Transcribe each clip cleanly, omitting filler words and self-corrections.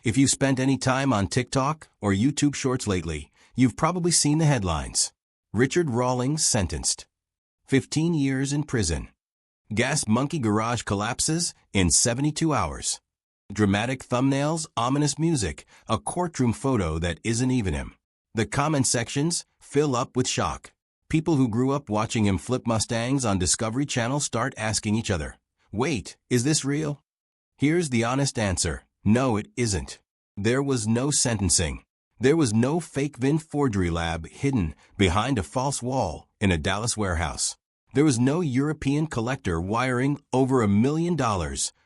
If you've spent any time on TikTok or YouTube Shorts lately, you've probably seen the headlines. Richard Rawlings sentenced. 15 years in prison. Gas monkey garage collapses in 72 hours. Dramatic thumbnails, ominous music, a courtroom photo that isn't even him. The comment sections fill up with shock. People who grew up watching him flip Mustangs on Discovery Channel start asking each other, "Wait, is this real?" Here's the honest answer. No, it isn't. There was no sentencing. There was no fake VIN forgery lab hidden behind a false wall in a Dallas warehouse. There was no European collector wiring over $1 million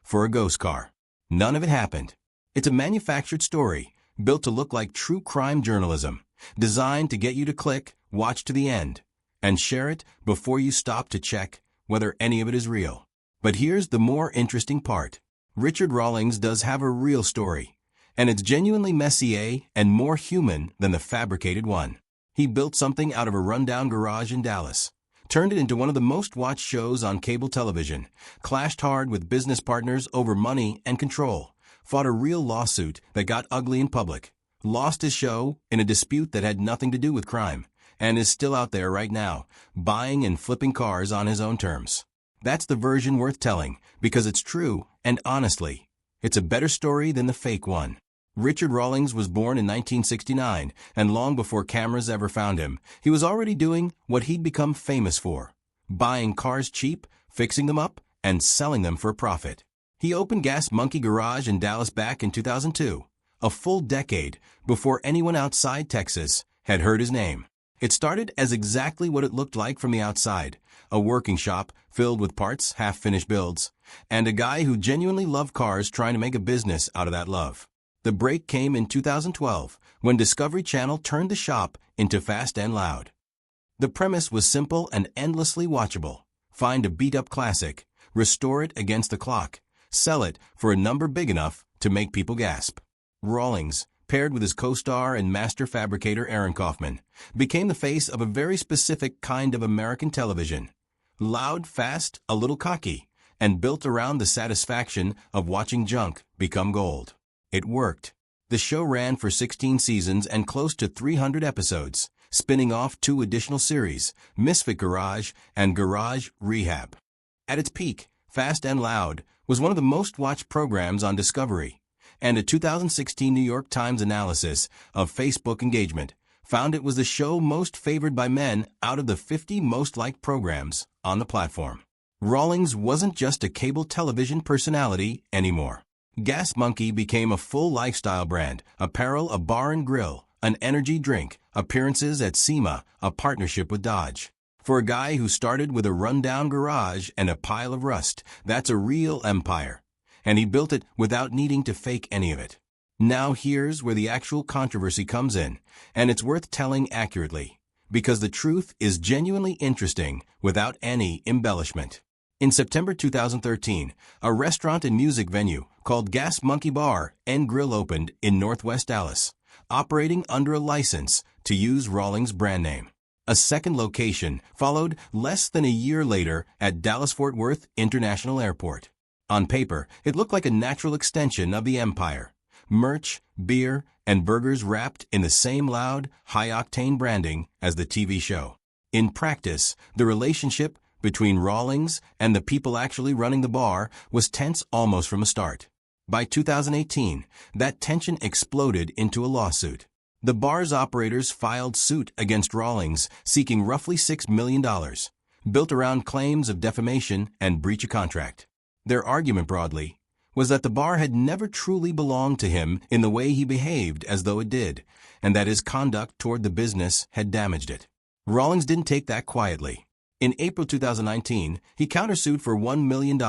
for a ghost car. None of it happened. It's a manufactured story, built to look like true crime journalism, designed to get you to click, watch to the end, and share it before you stop to check whether any of it is real. But here's the more interesting part. Richard Rawlings does have a real story, and it's genuinely messier and more human than the fabricated one. He built something out of a rundown garage in Dallas, turned it into one of the most watched shows on cable television, clashed hard with business partners over money and control, fought a real lawsuit that got ugly in public, lost his show in a dispute that had nothing to do with crime, and is still out there right now, buying and flipping cars on his own terms. That's the version worth telling, because it's true, and honestly, it's a better story than the fake one. Richard Rawlings was born in 1969, and long before cameras ever found him, he was already doing what he'd become famous for: buying cars cheap, fixing them up, and selling them for a profit. He opened Gas Monkey Garage in Dallas back in 2002, a full decade before anyone outside Texas had heard his name. It started as exactly what it looked like from the outside: a working shop filled with parts, half-finished builds, and a guy who genuinely loved cars trying to make a business out of that love. The break came in 2012 when Discovery Channel turned the shop into Fast and Loud. The premise was simple and endlessly watchable. Find a beat-up classic, restore it against the clock, sell it for a number big enough to make people gasp. Rawlings, paired with his co-star and master fabricator Aaron Kaufman, became the face of a very specific kind of American television. Loud, fast, a little cocky, and built around the satisfaction of watching junk become gold. It worked. The show ran for 16 seasons and close to 300 episodes, spinning off 2 additional series, Misfit Garage and Garage Rehab. At its peak, Fast and Loud was one of the most watched programs on Discovery, and a 2016 New York Times analysis of Facebook engagement found it was the show most favored by men out of the 50 most liked programs on the platform. Rawlings wasn't just a cable television personality anymore. Gas Monkey became a full lifestyle brand: apparel, a bar and grill, an energy drink, appearances at SEMA, a partnership with Dodge. For a guy who started with a rundown garage and a pile of rust, that's a real empire. And he built it without needing to fake any of it. Now here's where the actual controversy comes in, and it's worth telling accurately, because the truth is genuinely interesting without any embellishment. In September 2013, a restaurant and music venue called Gas Monkey Bar and Grill opened in Northwest Dallas, operating under a license to use Rawlings' brand name. A second location followed less than a year later at Dallas-Fort Worth International Airport. On paper, it looked like a natural extension of the empire. Merch, beer, and burgers wrapped in the same loud, high-octane branding as the TV show. In practice, the relationship between Rawlings and the people actually running the bar was tense almost from the start. By 2018, that tension exploded into a lawsuit. The bar's operators filed suit against Rawlings, seeking roughly $6 million, built around claims of defamation and breach of contract. Their argument, broadly, was that the bar had never truly belonged to him in the way he behaved as though it did, and that his conduct toward the business had damaged it. Rawlings didn't take that quietly. In April 2019, he countersued for $1 million,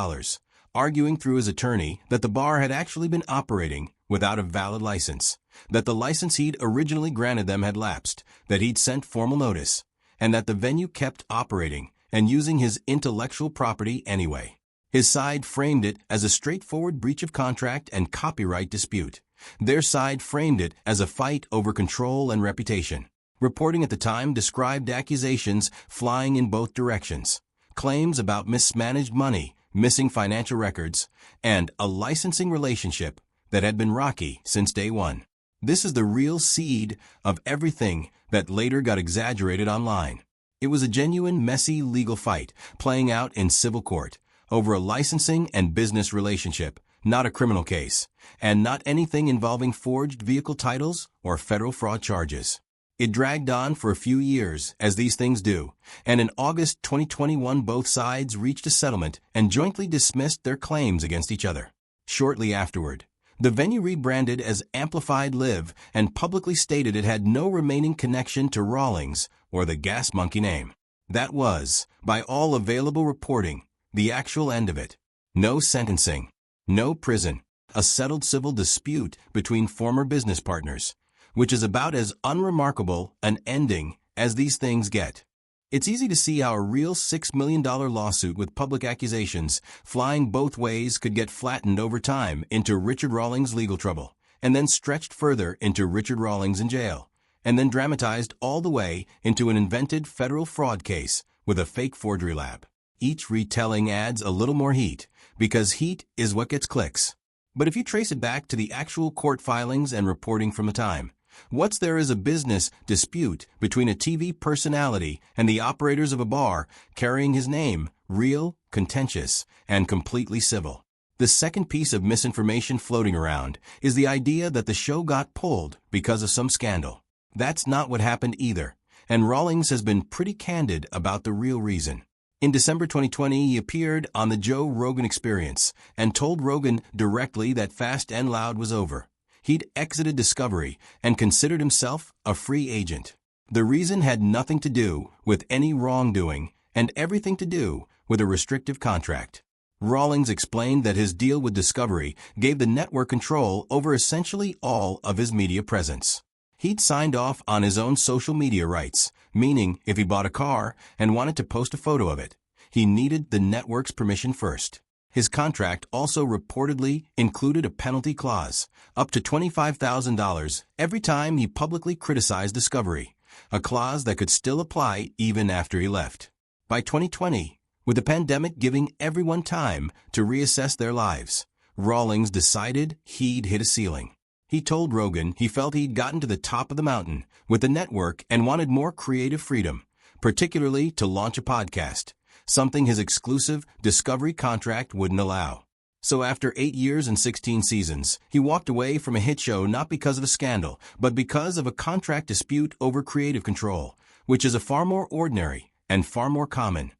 arguing through his attorney that the bar had actually been operating without a valid license, that the license he'd originally granted them had lapsed, that he'd sent formal notice, and that the venue kept operating and using his intellectual property anyway. His side framed it as a straightforward breach of contract and copyright dispute. Their side framed it as a fight over control and reputation. Reporting at the time described accusations flying in both directions: claims about mismanaged money, missing financial records, and a licensing relationship that had been rocky since day one. This is the real seed of everything that later got exaggerated online. It was a genuine, messy legal fight playing out in civil court over a licensing and business relationship, not a criminal case, and not anything involving forged vehicle titles or federal fraud charges. It dragged on for a few years, as these things do, and in August 2021 both sides reached a settlement and jointly dismissed their claims against each other. Shortly afterward, the venue rebranded as Amplified Live and publicly stated it had no remaining connection to Rawlings or the Gas Monkey name. That was, by all available reporting, the actual end of it. No sentencing, no prison, a settled civil dispute between former business partners, which is about as unremarkable an ending as these things get. It's easy to see how a real $6 million lawsuit with public accusations flying both ways could get flattened over time into Richard Rawlings' legal trouble, and then stretched further into Richard Rawlings in jail, and then dramatized all the way into an invented federal fraud case with a fake forgery lab. Each retelling adds a little more heat, because heat is what gets clicks. But if you trace it back to the actual court filings and reporting from the time, what's there is a business dispute between a TV personality and the operators of a bar carrying his name, real, contentious, and completely civil. The second piece of misinformation floating around is the idea that the show got pulled because of some scandal. That's not what happened either, and Rawlings has been pretty candid about the real reason. In December 2020, he appeared on the Joe Rogan Experience and told Rogan directly that Fast and Loud was over. He'd exited Discovery and considered himself a free agent. The reason had nothing to do with any wrongdoing and everything to do with a restrictive contract. Rawlings explained that his deal with Discovery gave the network control over essentially all of his media presence. He'd signed off on his own social media rights, meaning if he bought a car and wanted to post a photo of it, he needed the network's permission first. His contract also reportedly included a penalty clause, up to $25,000 every time he publicly criticized Discovery, a clause that could still apply even after he left. By 2020, with the pandemic giving everyone time to reassess their lives, Rawlings decided he'd hit a ceiling. He told Rogan he felt he'd gotten to the top of the mountain with the network and wanted more creative freedom, particularly to launch a podcast, something his exclusive Discovery contract wouldn't allow. So after 8 years and 16 seasons, he walked away from a hit show not because of a scandal, but because of a contract dispute over creative control, which is a far more ordinary and far more common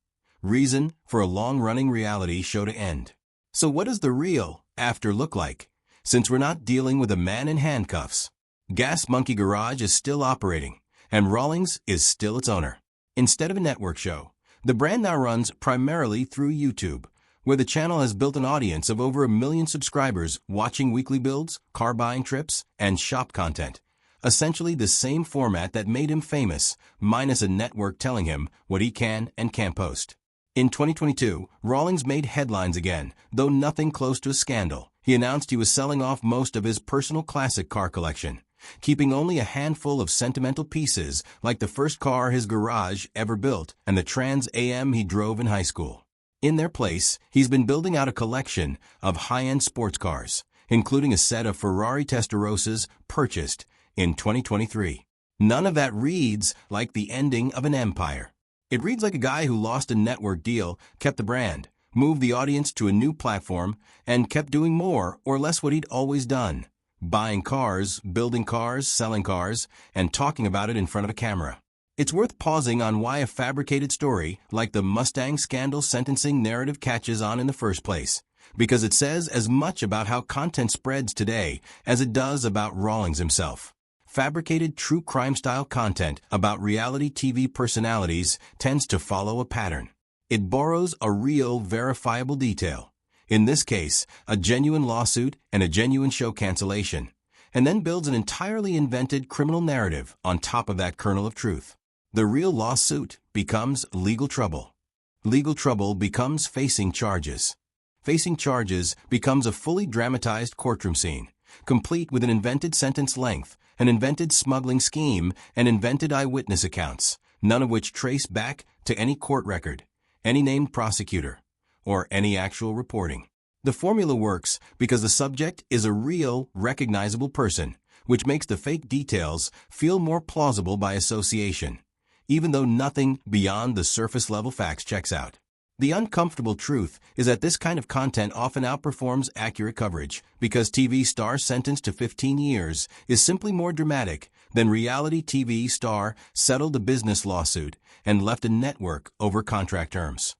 reason for a long-running reality show to end. So what does the real after look like? Since we're not dealing with a man in handcuffs, Gas Monkey Garage is still operating, and Rawlings is still its owner. Instead of a network show, the brand now runs primarily through YouTube, where the channel has built an audience of over 1 million subscribers watching weekly builds, car buying trips, and shop content. Essentially the same format that made him famous, minus a network telling him what he can and can't post. In 2022, Rawlings made headlines again, though nothing close to a scandal. He announced he was selling off most of his personal classic car collection, keeping only a handful of sentimental pieces like the first car his garage ever built and the Trans Am he drove in high school. In their place, he's been building out a collection of high-end sports cars, including a set of Ferrari Testarossas purchased in 2023. None of that reads like the ending of an empire. It reads like a guy who lost a network deal, kept the brand, moved the audience to a new platform, and kept doing more or less what he'd always done: buying cars, building cars, selling cars, and talking about it in front of a camera. It's worth pausing on why a fabricated story like the Mustang scandal sentencing narrative catches on in the first place, because it says as much about how content spreads today as it does about Rawlings himself. Fabricated true crime-style content about reality TV personalities tends to follow a pattern. It borrows a real, verifiable detail, in this case, a genuine lawsuit and a genuine show cancellation, and then builds an entirely invented criminal narrative on top of that kernel of truth. The real lawsuit becomes legal trouble. Legal trouble becomes facing charges. Facing charges becomes a fully dramatized courtroom scene, complete with an invented sentence length, an invented smuggling scheme, and invented eyewitness accounts, none of which trace back to any court record, any named prosecutor, or any actual reporting. The formula works because the subject is a real, recognizable person, which makes the fake details feel more plausible by association, even though nothing beyond the surface-level facts checks out. The uncomfortable truth is that this kind of content often outperforms accurate coverage because TV star sentenced to 15 years is simply more dramatic than reality TV star settled a business lawsuit and left a network over contract terms.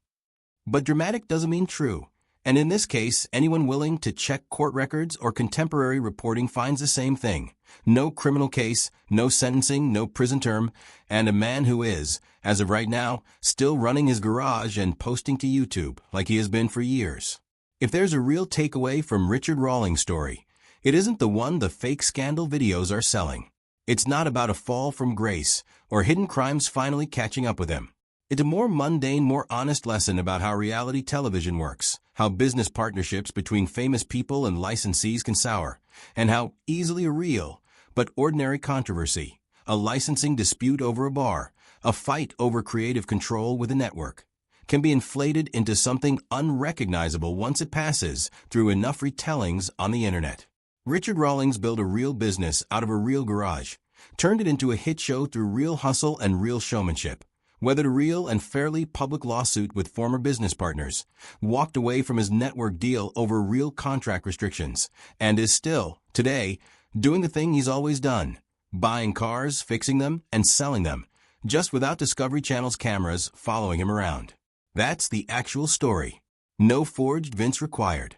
But dramatic doesn't mean true. And in this case, anyone willing to check court records or contemporary reporting finds the same thing. No criminal case, no sentencing, no prison term, and a man who is, as of right now, still running his garage and posting to YouTube like he has been for years. If there's a real takeaway from Richard Rawlings' story, it isn't the one the fake scandal videos are selling. It's not about a fall from grace or hidden crimes finally catching up with him. It's a more mundane, more honest lesson about how reality television works, how business partnerships between famous people and licensees can sour, and how easily a real but ordinary controversy, a licensing dispute over a bar, a fight over creative control with a network, can be inflated into something unrecognizable once it passes through enough retellings on the internet. Richard Rawlings built a real business out of a real garage, turned it into a hit show through real hustle and real showmanship, weathered a real and fairly public lawsuit with former business partners, walked away from his network deal over real contract restrictions, and is still, today, doing the thing he's always done, buying cars, fixing them, and selling them, just without Discovery Channel's cameras following him around. That's the actual story. No forged Vince required.